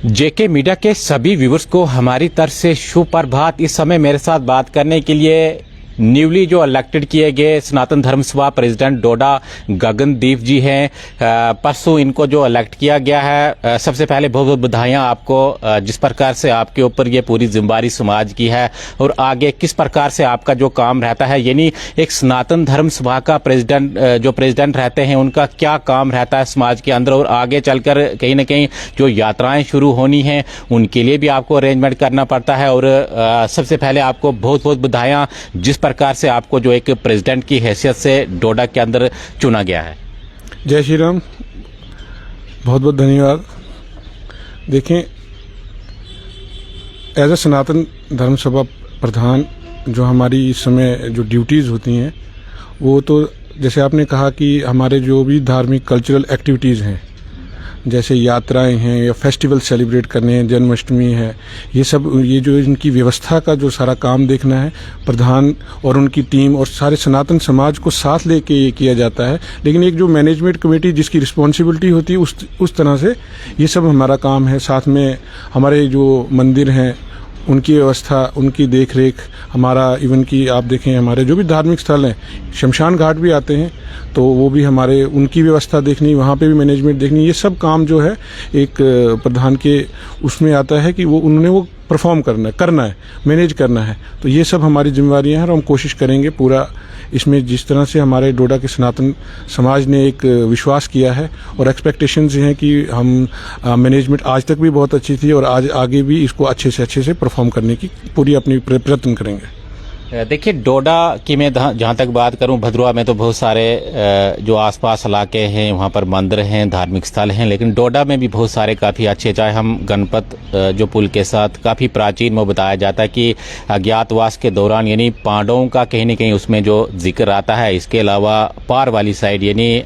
जेके media के सभी viewers को हमारी तरफ से सुप्रभात। इस समय मेरे साथ बात करने के लिए न्यूली जो इलेक्टेड किए गए सनातन धर्म सभा प्रेसिडेंट डोडा गगनदीप जी हैं। परसों इनको जो इलेक्ट किया गया है, सबसे पहले बहुत बहुत बधाइयाँ आपको, जिस प्रकार से आपके ऊपर ये पूरी जिम्मेदारी समाज की है और आगे किस प्रकार से आपका जो काम रहता है, यानी एक सनातन धर्म सभा का प्रेसिडेंट रहते हैं, उनका क्या काम रहता है समाज के अंदर और आगे चलकर कहीं ना कहीं जो यात्राएं शुरू होनी हैं उनके लिए भी आपको अरेंजमेंट करना पड़ता है। और सबसे पहले आपको बहुत बहुत बधाइयाँ जिस प्रकार से आपको जो एक प्रेसिडेंट की हैसियत से डोडा के अंदर चुना गया है। जय श्री राम, बहुत बहुत धन्यवाद। देखें, एज ए सनातन धर्म सभा प्रधान जो हमारी इस समय जो ड्यूटीज़ होती हैं, वो तो जैसे आपने कहा कि हमारे जो भी धार्मिक कल्चरल एक्टिविटीज़ हैं, जैसे यात्राएं हैं या फेस्टिवल सेलिब्रेट करने हैं, जन्माष्टमी है, ये जो इनकी व्यवस्था का जो सारा काम देखना है, प्रधान और उनकी टीम और सारे सनातन समाज को साथ लेके ये किया जाता है। लेकिन एक जो मैनेजमेंट कमेटी जिसकी रिस्पॉन्सिबिलिटी होती है उस तरह से ये सब हमारा काम है। साथ में हमारे जो मंदिर हैं उनकी व्यवस्था, उनकी देखरेख, हमारा इवन की आप देखें हमारे जो भी धार्मिक स्थल हैं, शमशान घाट भी आते हैं, तो वो भी हमारे उनकी व्यवस्था देखनी, वहाँ पे भी मैनेजमेंट देखनी, ये सब काम जो है एक प्रधान के उसमें आता है कि उन्होंने वो परफॉर्म करना है, मैनेज करना है। तो ये सब हमारी जिम्मेदारियाँ हैं और हम कोशिश करेंगे पूरा इसमें, जिस तरह से हमारे डोडा के सनातन समाज ने एक विश्वास किया है और एक्सपेक्टेशंस हैं कि हम मैनेजमेंट आज तक भी बहुत अच्छी थी और आज आगे भी इसको अच्छे से परफॉर्म करने की पूरी अपनी प्रयत्न करेंगे। देखिए, डोडा की मैं जहाँ तक बात करूँ, भद्रवा में तो बहुत सारे जो आसपास इलाके हैं वहाँ पर मंदिर हैं, धार्मिक स्थल हैं, लेकिन डोडा में भी बहुत सारे काफ़ी अच्छे, चाहे हम गणपत जो पुल के साथ काफ़ी प्राचीन में बताया जाता है कि अज्ञातवास के दौरान यानी पांडवों का कहीं ना कहीं उसमें जो जिक्र आता है। इसके अलावा पार वाली साइड यानी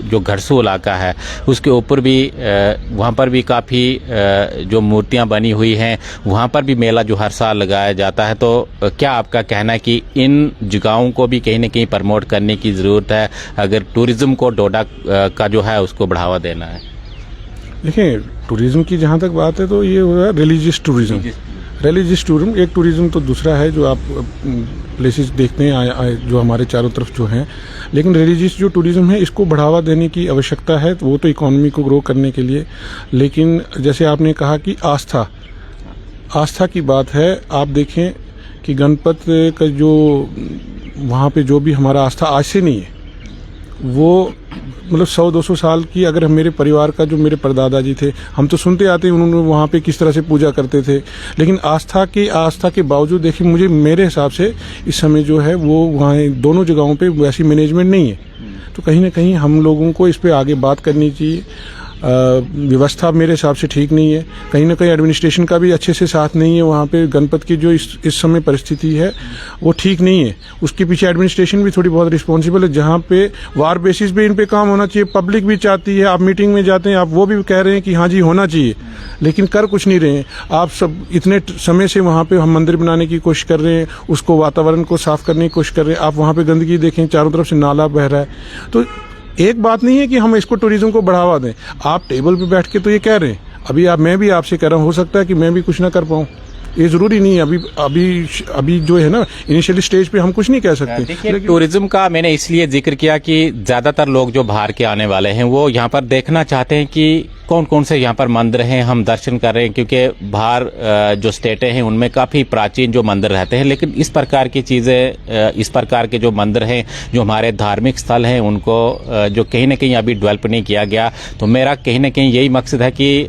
जो घरसू इलाका है उसके ऊपर भी वहाँ पर भी काफ़ी जो मूर्तियाँ बनी हुई हैं, वहाँ पर भी मेला जो हर साल लगाया जाता है। तो क्या आपका कहना है कि इन जगहों को भी कहीं ना कहीं प्रमोट करने की ज़रूरत है अगर टूरिज्म को डोडा का जो है उसको बढ़ावा देना है? देखिए, टूरिज्म की जहाँ तक बात है तो ये हो रहा है रिलीजियस टूरिज्म। एक टूरिज्म तो दूसरा है जो आप प्लेसेस देखते हैं जो हमारे चारों तरफ जो हैं, लेकिन रिलीजियस जो टूरिज्म है इसको बढ़ावा देने की आवश्यकता है, वो तो इकोनॉमी को ग्रो करने के लिए। लेकिन जैसे आपने कहा कि आस्था की बात है, आप देखें कि गणपत का जो वहाँ पे जो भी हमारा आस्था आज से नहीं है, वो मतलब 100-200 साल की, अगर मेरे परिवार का जो मेरे परदादा जी थे, हम तो सुनते आते हैं उन्होंने वहाँ पे किस तरह से पूजा करते थे, लेकिन आस्था के बावजूद देखिए मुझे मेरे हिसाब से इस समय जो है वो वहाँ दोनों जगहों पे वैसी मैनेजमेंट नहीं है। तो कहीं ना कहीं हम लोगों को इस पर आगे बात करनी चाहिए। व्यवस्था मेरे हिसाब से ठीक नहीं है, कहीं ना कहीं एडमिनिस्ट्रेशन का भी अच्छे से साथ नहीं है। वहाँ पे गणपत की जो इस समय परिस्थिति है वो ठीक नहीं है, उसके पीछे एडमिनिस्ट्रेशन भी थोड़ी बहुत रिस्पॉन्सिबल है। जहाँ पे वार बेसिस पे इन पे काम होना चाहिए, पब्लिक भी चाहती है, आप मीटिंग में जाते हैं, आप वो भी कह रहे हैं कि हाँ जी होना चाहिए, लेकिन कर कुछ नहीं रहे हैं। आप सब इतने समय से वहाँ पे हम मंदिर बनाने की कोशिश कर रहे हैं, उसको वातावरण को साफ करने की कोशिश कर रहे हैं, आप वहाँ पे गंदगी देखें, चारों तरफ से नाला बह रहा है। तो एक बात नहीं है कि हम इसको टूरिज्म को बढ़ावा दें। आप टेबल पे बैठ के तो ये कह रहे हैं, मैं भी आपसे कह रहा हूँ, हो सकता है कि मैं भी कुछ ना कर पाऊँ, ये जरूरी नहीं है। अभी जो है ना इनिशियली स्टेज पे हम कुछ नहीं कह सकते। देखिए, टूरिज्म का मैंने इसलिए जिक्र किया कि ज्यादातर लोग जो बाहर के आने वाले हैं वो यहाँ पर देखना चाहते हैं कि कौन कौन से यहाँ पर मंदिर हैं, हम दर्शन कर रहे हैं, क्योंकि बाहर जो स्टेटें हैं उनमें काफ़ी प्राचीन जो मंदिर रहते हैं, लेकिन इस प्रकार की चीज़ें, इस प्रकार के जो मंदिर हैं, जो हमारे धार्मिक स्थल हैं, उनको जो कहीं ना कहीं अभी डेवलप नहीं किया गया। तो मेरा कहीं ना कहीं यही मकसद है कि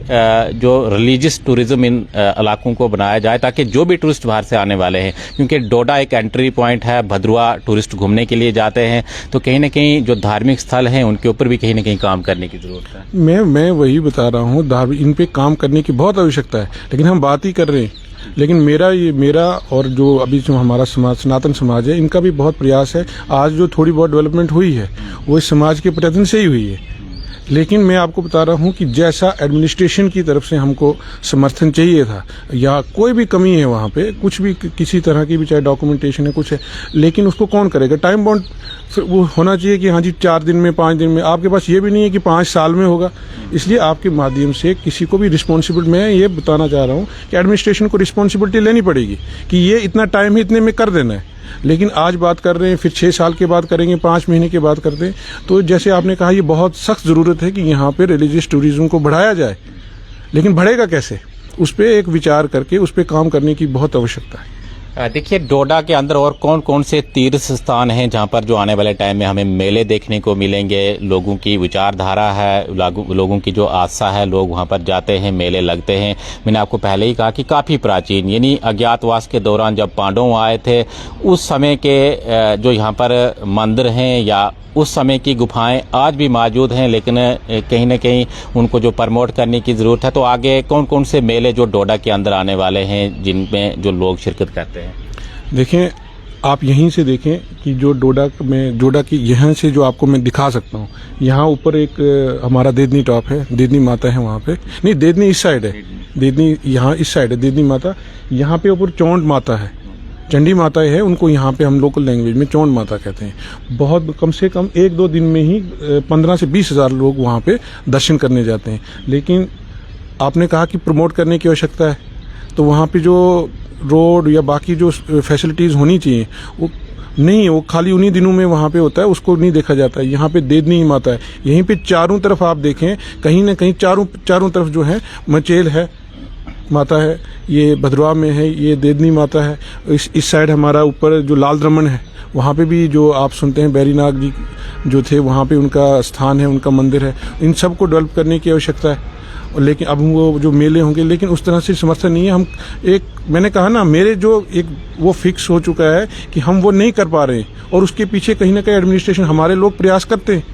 जो रिलीजियस टूरिज्म इन इलाकों को बनाया जाए, ताकि जो भी टूरिस्ट बाहर से आने वाले हैं, क्योंकि डोडा एक एंट्री पॉइंट है, भद्रवा टूरिस्ट घूमने के लिए जाते हैं, तो कहीं ना कहीं जो धार्मिक स्थल हैं उनके ऊपर भी कहीं ना कहीं काम करने की जरूरत है। मैं वही बता रहा हूँ, इन पे काम करने की बहुत आवश्यकता है, लेकिन हम बात ही कर रहे हैं। लेकिन मेरा और जो अभी जो हमारा समाज सनातन समाज है, इनका भी बहुत प्रयास है। आज जो थोड़ी बहुत डेवलपमेंट हुई है वो इस समाज के प्रयत्न से ही हुई है, लेकिन मैं आपको बता रहा हूं कि जैसा एडमिनिस्ट्रेशन की तरफ से हमको समर्थन चाहिए था या कोई भी कमी है वहां पे, कुछ भी किसी तरह की भी, चाहे डॉक्यूमेंटेशन है कुछ है, लेकिन उसको कौन करेगा? टाइम बाउंड वो होना चाहिए कि हाँ जी 4 दिन में 5 दिन में। आपके पास ये भी नहीं है कि 5 साल में होगा। इसलिए आपके माध्यम से किसी को भी रिस्पॉन्सिबल, मैं ये बताना चाह रहा हूँ कि एडमिनिस्ट्रेशन को रिस्पॉन्सिबिलिटी लेनी पड़ेगी कि ये इतना टाइम है, इतने में कर देना है। लेकिन आज बात कर रहे हैं, फिर 6 साल के बाद करेंगे, 5 महीने के बाद कर दें। तो जैसे आपने कहा, ये बहुत सख्त ज़रूरत है कि यहाँ पे रिलीजियस टूरिज्म को बढ़ाया जाए, लेकिन बढ़ेगा कैसे? उस पर एक विचार करके उस पर काम करने की बहुत आवश्यकता है। देखिए, डोडा के अंदर और कौन कौन से तीर्थ स्थान हैं जहां पर जो आने वाले टाइम में हमें मेले देखने को मिलेंगे? लोगों की विचारधारा है, लोगों की जो आस्था है, लोग वहां पर जाते हैं, मेले लगते हैं। मैंने आपको पहले ही कहा कि काफ़ी प्राचीन, यानी अज्ञातवास के दौरान जब पांडव आए थे उस समय के जो यहाँ पर मंदिर हैं या उस समय की गुफाएं आज भी मौजूद हैं, लेकिन कहीं ना कहीं उनको जो प्रमोट करने की ज़रूरत है। तो आगे कौन कौन से मेले जो डोडा के अंदर आने वाले हैं जिनमें जो लोग शिरकत करते हैं? देखें, आप यहीं से देखें कि जो डोडा की यहाँ से जो आपको मैं दिखा सकता हूँ, यहाँ ऊपर एक हमारा देदनी टॉप है, देदनी माता है वहाँ पे। नहीं, देदनी इस साइड है, देदनी यहाँ इस साइड है देदनी माता। यहाँ पे ऊपर चौंड माता है, चंडी माता है, उनको यहाँ पे हम लोकल लैंग्वेज में चौंड माता कहते हैं। बहुत कम से कम 1-2 दिन में ही 15 से 20 हज़ार लोग वहाँ पे दर्शन करने जाते हैं। लेकिन आपने कहा कि प्रमोट करने की आवश्यकता है, तो वहाँ पे जो रोड या बाकी जो फैसिलिटीज़ होनी चाहिए वो नहीं है, वो खाली उन्हीं दिनों में वहाँ पे होता है, उसको नहीं देखा जाता है। यहाँ पे देदनी ही माता है, यहीं पे चारों तरफ आप देखें, कहीं ना कहीं चारों तरफ जो है मचेल है माता है, ये भद्रवाह में है, ये देदनी माता है। इस साइड हमारा ऊपर जो लाल द्रमन है, वहाँ पे भी जो आप सुनते हैं बैरीनाग जी जो थे, वहाँ पे उनका स्थान है, उनका मंदिर है। इन सब को डेवलप करने की आवश्यकता है। लेकिन अब वो जो मेले होंगे, लेकिन उस तरह से समर्थन नहीं है। हम मैंने कहा ना, मेरे जो एक वो फिक्स हो चुका है कि हम वो नहीं कर पा रहे हैं, और उसके पीछे कहीं ना कहीं एडमिनिस्ट्रेशन, हमारे लोग प्रयास करते हैं,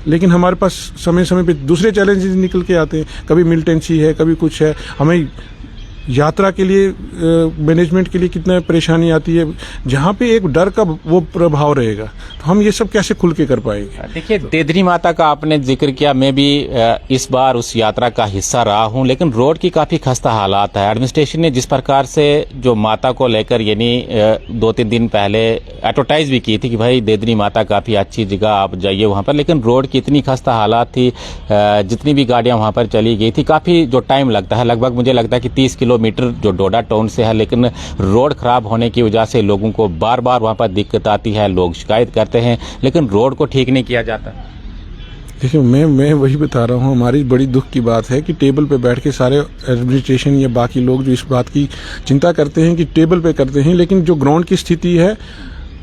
लेकिन हमारे पास समय समय पे दूसरे चैलेंजेस निकल के आते हैं। कभी मिलिटेंसी है, कभी कुछ है। हमें यात्रा के लिए मैनेजमेंट के लिए कितना परेशानी आती है, जहाँ पे एक डर का वो प्रभाव रहेगा, तो हम ये सब कैसे खुल के कर पाएंगे? देखिए, देदनी माता का आपने जिक्र किया, मैं भी इस बार उस यात्रा का हिस्सा रहा हूँ, लेकिन रोड की काफ़ी खस्ता हालात है। एडमिनिस्ट्रेशन ने जिस प्रकार से जो माता को लेकर यानी 2-3 दिन पहले एडवर्टाइज भी की थी कि भाई देदनी माता काफ़ी अच्छी जगह, आप जाइए वहाँ पर, लेकिन रोड की इतनी खस्ता हालात थी, जितनी भी गाड़ियाँ वहाँ पर चली गई थी, काफ़ी जो टाइम लगता है, लगभग मुझे लगता है कि 30 किलोमीटर जो डोडा टाउन से है, लेकिन रोड खराब होने की वजह से लोगों को बार बार वहाँ पर दिक्कत आती है, लोग शिकायत करते हैं, लेकिन रोड को ठीक नहीं किया जाता। देखिए, मैं वही बता रहा हूँ, हमारी बड़ी दुख की बात है कि टेबल पे बैठ के सारे एडमिनिस्ट्रेशन या बाकी लोग जो इस बात की चिंता करते हैं कि टेबल पे करते हैं, लेकिन जो ग्राउंड की स्थिति है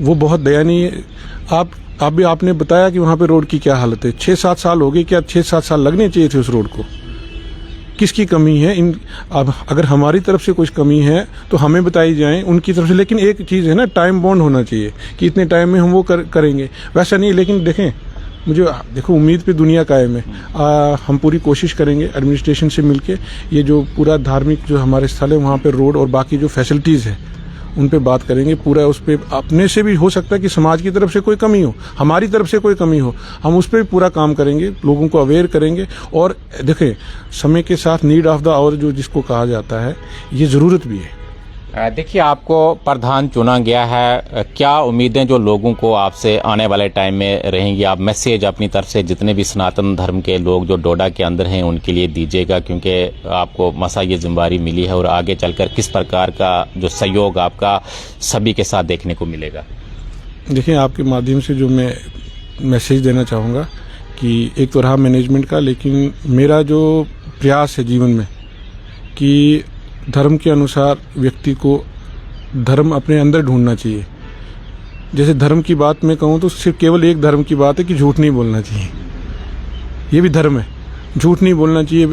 वो बहुत दयनीय है। अभी आपने बताया कि वहाँ पे रोड की क्या हालत है। 6-7 साल हो गए, क्या 6-7 साल लगने चाहिए थे उस रोड को? किसकी कमी है? अब अगर हमारी तरफ से कुछ कमी है तो हमें बताई जाए, उनकी तरफ से। लेकिन एक चीज़ है ना, टाइम बाउंड होना चाहिए कि इतने टाइम में हम वो करेंगे, वैसा नहीं। लेकिन देखें, देखो उम्मीद पे दुनिया कायम है। हम पूरी कोशिश करेंगे एडमिनिस्ट्रेशन से मिलके, ये जो पूरा धार्मिक जो हमारे स्थल है वहाँ पे रोड और बाकी जो फैसिलिटीज़ है उन पे बात करेंगे पूरा। उस पर अपने से भी हो सकता है कि समाज की तरफ से कोई कमी हो, हमारी तरफ से कोई कमी हो, हम उस पर भी पूरा काम करेंगे, लोगों को अवेयर करेंगे। और देखें, समय के साथ नीड ऑफ द आवर जो जिसको कहा जाता है, ये ज़रूरत भी है। देखिए, आपको प्रधान चुना गया है, क्या उम्मीदें जो लोगों को आपसे आने वाले टाइम में रहेंगी? आप मैसेज अपनी तरफ से जितने भी सनातन धर्म के लोग जो डोडा के अंदर हैं उनके लिए दीजिएगा, क्योंकि आपको मसा ये जिम्मेदारी मिली है, और आगे चलकर किस प्रकार का जो सहयोग आपका सभी के साथ देखने को मिलेगा? देखिए, आपके माध्यम से जो मैं मैसेज देना चाहूँगा कि एक तो रहा मैनेजमेंट का, लेकिन मेरा जो प्रयास है जीवन में कि धर्म के अनुसार व्यक्ति को धर्म अपने अंदर ढूंढना चाहिए। जैसे धर्म की बात मैं कहूँ तो सिर्फ केवल एक धर्म की बात है कि झूठ नहीं बोलना चाहिए, ये भी धर्म है। झूठ नहीं बोलना चाहिए,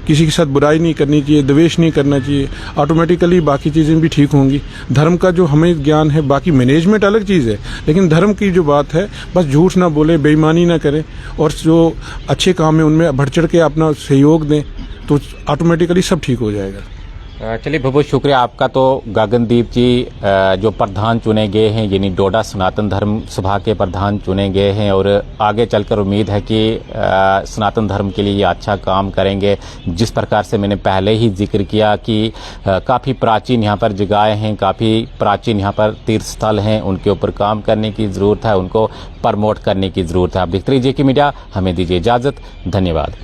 किसी के साथ बुराई नहीं करनी चाहिए, द्वेष नहीं करना चाहिए, ऑटोमेटिकली बाकी चीज़ें भी ठीक होंगी। धर्म का जो हमें ज्ञान है, बाकी मैनेजमेंट अलग चीज़ है, लेकिन धर्म की जो बात है, बस झूठ ना बोले, बेईमानी ना करें, और जो अच्छे काम है उनमें बढ़ चढ़ के अपना सहयोग दें, तो ऑटोमेटिकली सब ठीक हो जाएगा। चलिए बहुत बहुत शुक्रिया आपका। तो गगनदीप जी जो प्रधान चुने गए हैं, यानी डोडा सनातन धर्म सभा के प्रधान चुने गए हैं और आगे चलकर उम्मीद है कि सनातन धर्म के लिए ये अच्छा काम करेंगे। जिस प्रकार से मैंने पहले ही जिक्र किया कि काफ़ी प्राचीन यहाँ पर जगहें हैं, काफ़ी प्राचीन यहाँ पर तीर्थ स्थल हैं, उनके ऊपर काम करने की ज़रूरत है, उनको प्रमोट करने की ज़रूरत है। आप देखते रहिए JK मीडिया, हमें दीजिए इजाज़त, धन्यवाद।